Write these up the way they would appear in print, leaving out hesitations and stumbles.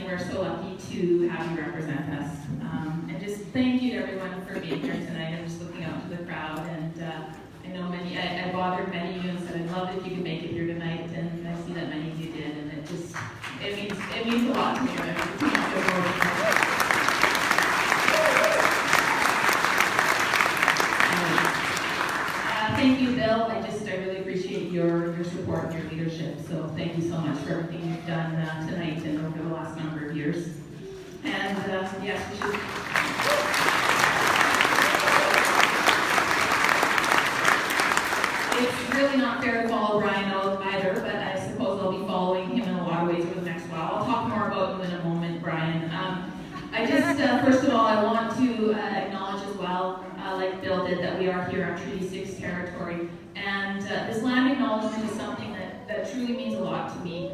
and we're so lucky to have you represent us. And just thank you to everyone for being here tonight. I'm just looking out to the crowd, and I know I bothered many of you and said I'd love if you could make it here tonight, and I see that many of you did, and it means a lot to me. Thank you, Bill. I really appreciate your support and your leadership. So thank you so much for everything you've done tonight and over the last number of years. And yes, we should. It's really not fair to follow Brian out either, but I suppose I'll be following him in a lot of ways over the next while. I'll talk more about you in a moment, Brian. I just, first of all, I want to acknowledge as well, like Bill did, that we are here on Treaty 6 territory. And this land acknowledgement is something that truly means a lot to me.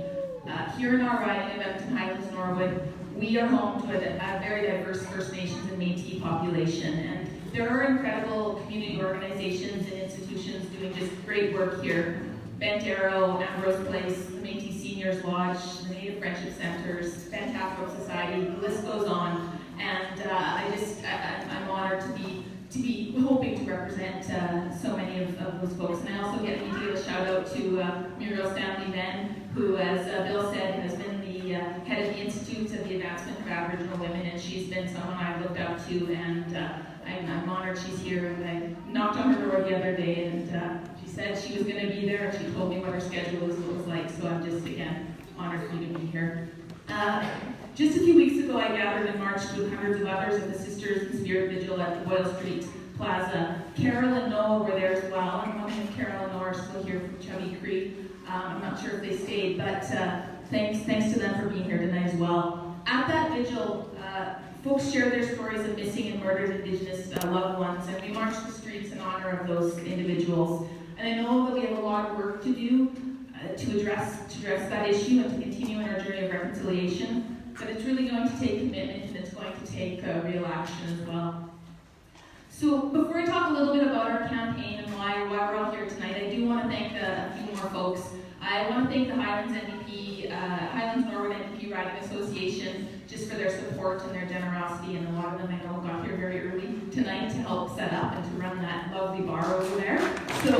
Here in our riding of Edmonton Highlands-Norwood, we are home to a very diverse First Nations and Métis population. And there are incredible community organizations and institutions doing just great work here. Bent Arrow, Ambrose Place, the Métis Seniors Lodge, the Native Friendship Centers, Bent Afro Society, the list goes on. And I'm honored to be hoping to represent so many of those folks. And I also need to give a shout out to Muriel Stanley-Venn, who, as Bill said, has been the head of the Institute of the Advancement of Aboriginal Women, and she's been someone I've looked up to, and I'm honored she's here. And I knocked on her door the other day, and she said she was going to be there, and she told me what her schedule was like, so I'm just, again, honored for you to be here. Just a few weeks ago, I gathered and marched with hundreds of others at the Sisters in Spirit Vigil at the Boyle Street Plaza. Carol and Noah were there as well. I'm wondering if Carol and Noah are still here from Chubby Creek. I'm not sure if they stayed, but thanks to them for being here tonight as well. At that vigil, folks shared their stories of missing and murdered Indigenous loved ones, and we marched the streets in honor of those individuals. And I know that we have a lot of work to do to address that issue and to continue in our journey of reconciliation. But it's really going to take commitment, and it's going to take real action as well. So before I talk a little bit about our campaign and why we're all here tonight, I do want to thank a few more folks. I want to thank the Highlands-Norwood NDP Riding Association just for their support and their generosity, and a lot of them I know got here very early tonight to help set up and to run that lovely bar over there. So.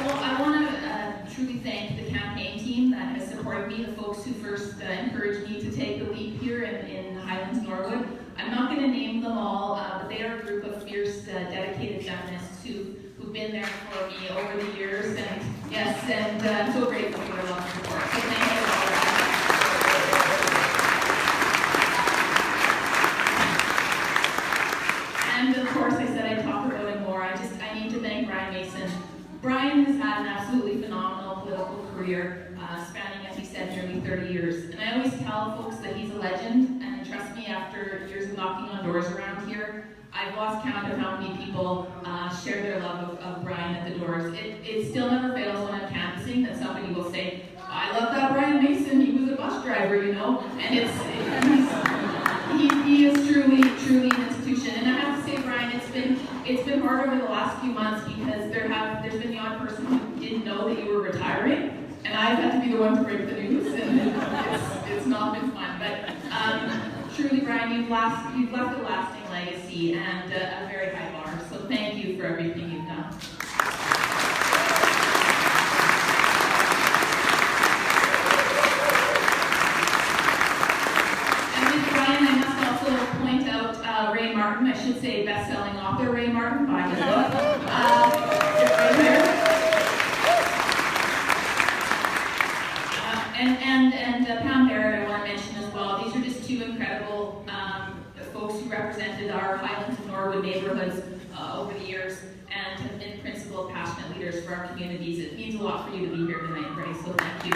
I want to truly thank the campaign team that has supported me, the folks who first encouraged me to take the leap here in Highlands-Norwood. I'm not going to name them all, but they are a group of fierce, dedicated feminists who've been there for me over the years, and yes, and I'm so grateful for their love and support. So thank you all. And of course, I said I'd talk about it more. I need to thank Brian Mason. Brian has had an absolutely phenomenal political career, spanning, as he said, nearly 30 years. And I always tell folks that he's a legend, and trust me, after years of knocking on doors around here, I've lost count of how many people share their love of Brian at the doors. It still never fails when I'm canvassing that somebody will say, I love that Brian Mason, he was a bus driver, you know? And he is truly an institution. And I have to say, Brian, it's been hard over the last few months because there's been the odd person who didn't know that you were retiring, and I've had to be the one to break the news, and it's not been fun. But truly, Brian, you've left a lasting legacy and a very high bar. So thank you for everything you've done. Ray Martin, I should say best-selling author Ray Martin, buy his book. Right here. And Pam Barrett I want to mention as well. These are just two incredible folks who represented our Highlands and Norwood neighborhoods over the years and have been principled, passionate leaders for our communities. It means a lot for you to be here tonight, Ray, so thank you.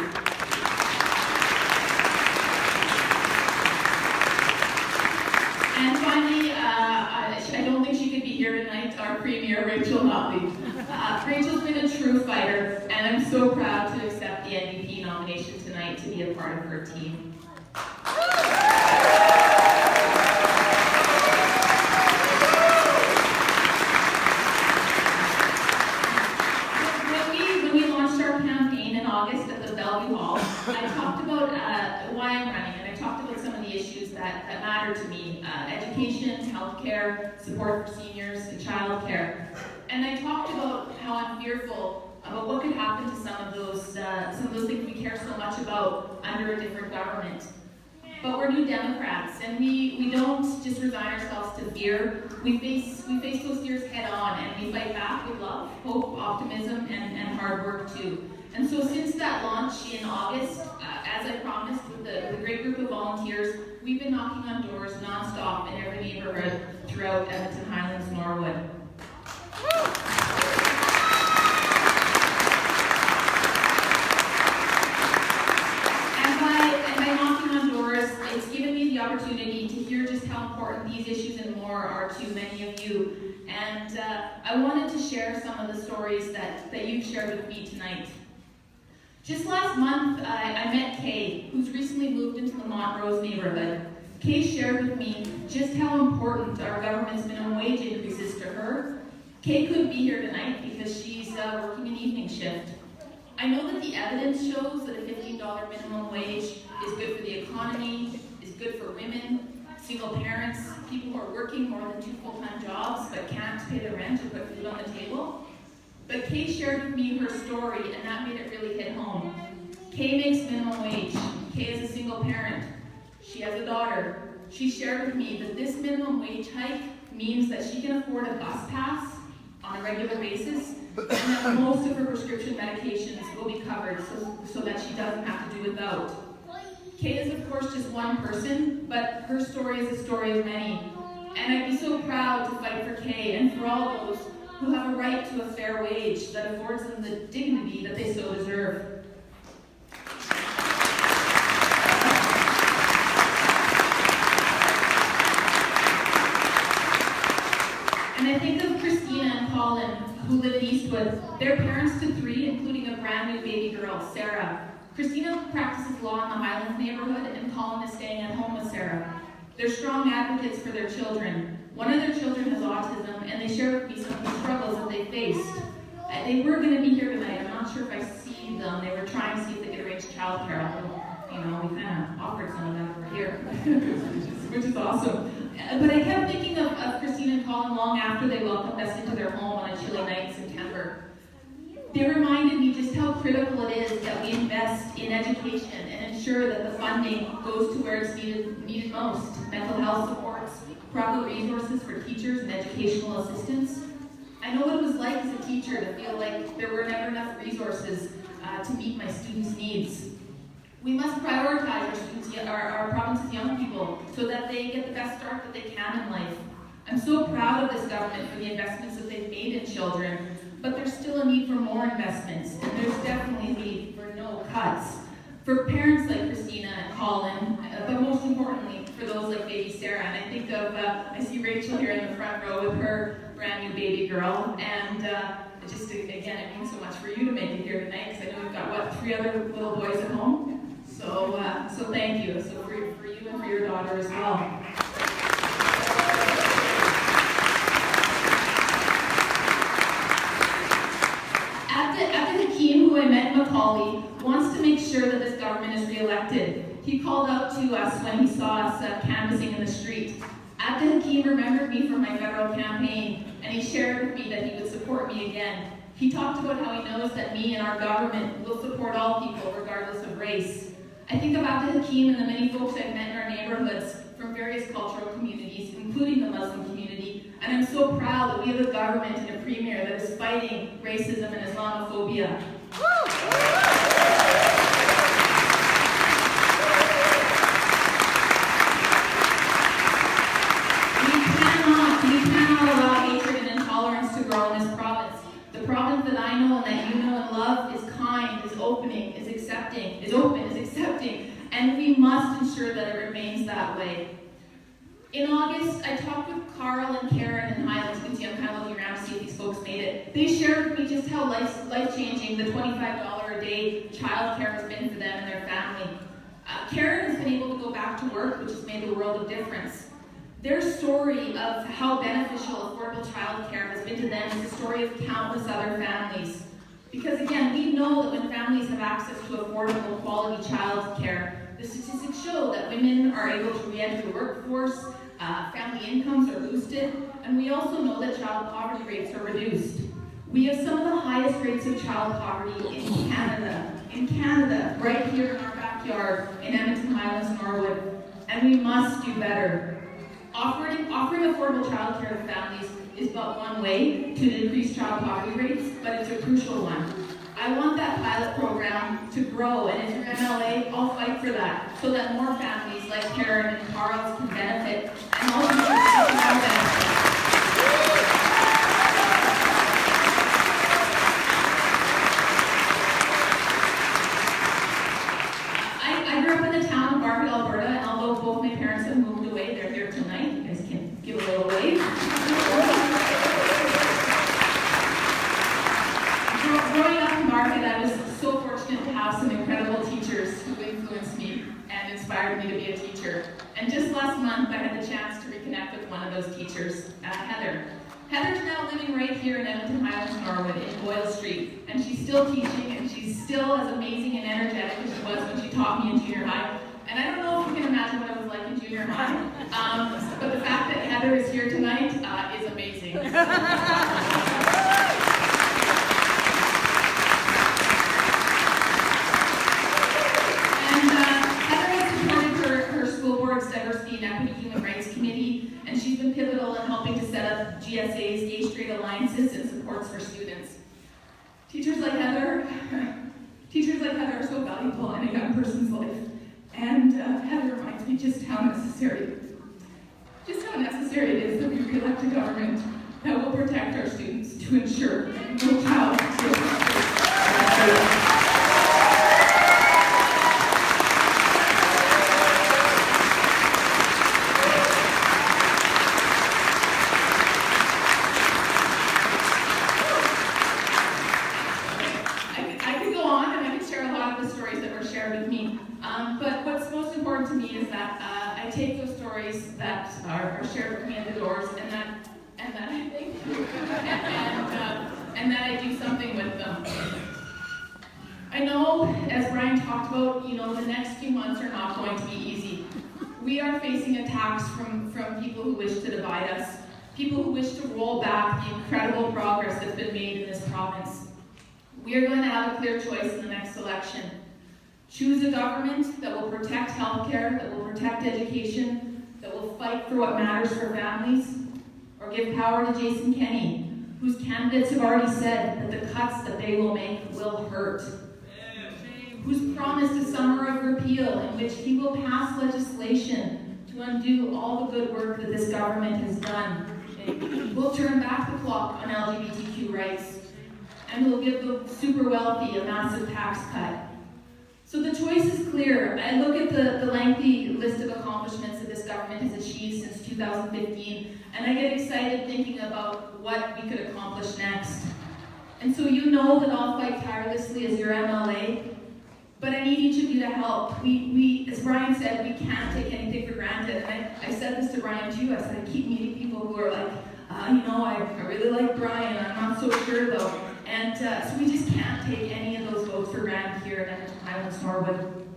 And finally, I don't think she could be here tonight, our Premier, Rachel Motley. Rachel's been a true fighter, and I'm so proud to accept the NDP nomination tonight to be a part of her team. When we launched our campaign, Bellevue Hall, I talked about why I'm running, and I talked about some of the issues that matter to me: education, healthcare, support for seniors, and childcare. And I talked about how I'm fearful about what could happen to some of those things we care so much about under a different government. But we're New Democrats, and we don't just resign ourselves to fear. We face those fears head on, and we fight back with love, hope, optimism, and hard work too. And so since that launch in August, as I promised, with a great group of volunteers, we've been knocking on doors nonstop in every neighborhood throughout Edmonton, Highlands-Norwood. It's given me the opportunity to hear just how important these issues and more are to many of you. And I wanted to share some of the stories that you've shared with me tonight. Just last month, I met Kay, who's recently moved into the Montrose neighborhood. Kay shared with me just how important our government's minimum wage increases to her. Kay couldn't be here tonight because she's working an evening shift. I know that the evidence shows that a $15 minimum wage is good for the economy, is good for women, single parents, people who are working more than 2 full-time jobs but can't pay the rent or put food on the table. But Kay shared with me her story, and that made it really hit home. Kay makes minimum wage. Kay is a single parent. She has a daughter. She shared with me that this minimum wage hike means that she can afford a bus pass on a regular basis, and that most of her prescription medications will be covered so that she doesn't have to do without. Kay is, of course, just one person, but her story is the story of many. And I'd be so proud to fight for Kay and for all those who have a right to a fair wage that affords them the dignity that they so deserve. And I think of Christina and Colin, who live in Eastwood. They're parents to 3, including a brand new baby girl, Sarah. Christina practices law in the Highlands neighborhood, and Colin is staying at home with Sarah. They're strong advocates for their children. One of their children has autism, and they share with me some of the struggles that they faced. They were going to be here tonight. I'm not sure if I see them. They were trying to see if they could arrange childcare. We kind of offered some of that over here, which is awesome. But I kept thinking of Christina and Colin long after they welcomed us into their home on a chilly night in September. They reminded me just how critical it is that we invest in education and ensure that the funding goes to where it's needed most: mental health supports, proper resources for teachers and educational assistants. I know what it was like as a teacher to feel like there were never enough resources to meet my students' needs. We must prioritize our province's young people so that they get the best start that they can in life. I'm so proud of this government for the investments that they've made in children, but there's still a need for more investments, and there's definitely a need for no cuts. For parents like Christina and Colin, but most importantly, for those like baby Sarah. And I think of, I see Rachel here in the front row with her brand new baby girl, and just, again, it means so much for you to make it here tonight, because I know we've got, 3 other little boys at home? So thank you. So for you and for your daughter as well. Abdi Hakim, who I met in Macaulay, wants to make sure that this government is re-elected. He called out to us when he saw us canvassing in the street. Abdi Hakim remembered me from my federal campaign, and he shared with me that he would support me again. He talked about how he knows that me and our government will support all people, regardless of race. I think of Abdi Hakim and the many folks I've met in our neighborhoods from various cultural communities, including the Muslim community, and I'm so proud that we have a government and a premier that is fighting racism and Islamophobia. We cannot allow hatred and intolerance to grow in this province. The province that I know and that you know and love is kind, is open, is accepting, and we must ensure that it remains that way. In August, I talked with Carl and Karen in Highlands. You can see I'm kind of looking around to see if these folks made it. They shared with me just how life-changing the $25 a day childcare has been for them and their family. Karen has been able to go back to work, which has made a world of difference. Their story of how beneficial affordable childcare has been to them is the story of countless other families. Because again, we know that when families have access to affordable, quality child care. The statistics show that women are able to re-enter the workforce, family incomes are boosted, and we also know that child poverty rates are reduced. We have some of the highest rates of child poverty in Canada, right here in our backyard in Edmonton, Highlands-Norwood, and we must do better. Offering affordable child care to families is but one way to decrease child poverty rates, but it's a crucial one. I want that pilot program to grow, and as your MLA, I'll fight for that, so that more families like Karen and Carl's can benefit, and all teachers can benefit. I grew up in the town of Market, Alberta, and although both my parents have moved away, they're here tonight. You guys can give a little wave. Growing up in Market, I was so fortunate to have some incredible teachers who influenced me and inspired me to be a teacher. And just last month, I had the chance to reconnect with one of those teachers, Heather. Heather's now living right here in Edmonton, Highlands-Norwood in Boyle Street, and she's still teaching, and she's still as amazing and energetic as she was when she taught me in junior high. And I don't know if you can imagine what it was like in junior high, but the fact that Heather is here tonight is amazing. Diversity and Equity Human Rights Committee, and she's been pivotal in helping to set up GSA's Gay Straight Alliances and supports for students. Teachers like Heather are so valuable in a young person's life, and Heather reminds me just how necessary it is that we re-elect a government that will protect our students to ensure no child feels left. But what's most important to me is that I take those stories that are shared with me at the doors, and that I think, and that I do something with them. I know, as Brian talked about, the next few months are not going to be easy. We are facing attacks from people who wish to divide us, people who wish to roll back the incredible progress that's been made in this province. We are going to have a clear choice in the next election. Choose a government that will protect healthcare, that will protect education, that will fight for what matters for families, or give power to Jason Kenney, whose candidates have already said that the cuts that they will make will hurt, who's promised a summer of repeal in which he will pass legislation to undo all the good work that this government has done. We'll turn back the clock on LGBTQ rights, and we'll give the super wealthy a massive tax cut. So the choice is clear. I look at the lengthy list of accomplishments that this government has achieved since 2015, and I get excited thinking about what we could accomplish next. And so you know that I'll fight tirelessly as your MLA, but I need each of you to help. We as Brian said, we can't take anything for granted. And I said this to Brian too. I said I keep meeting people who are like, I really like Brian, I'm not so sure though. And so we just can't take any of those votes for granted here in Edmonton Highlands-Norwood.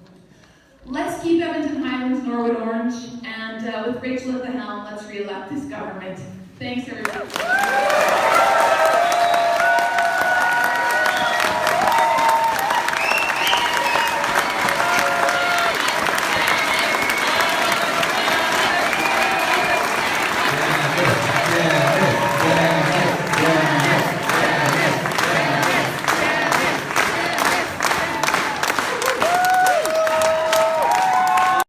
Let's keep Edmonton Highlands-Norwood orange, and with Rachel at the helm, let's re-elect this government. Thanks, everybody.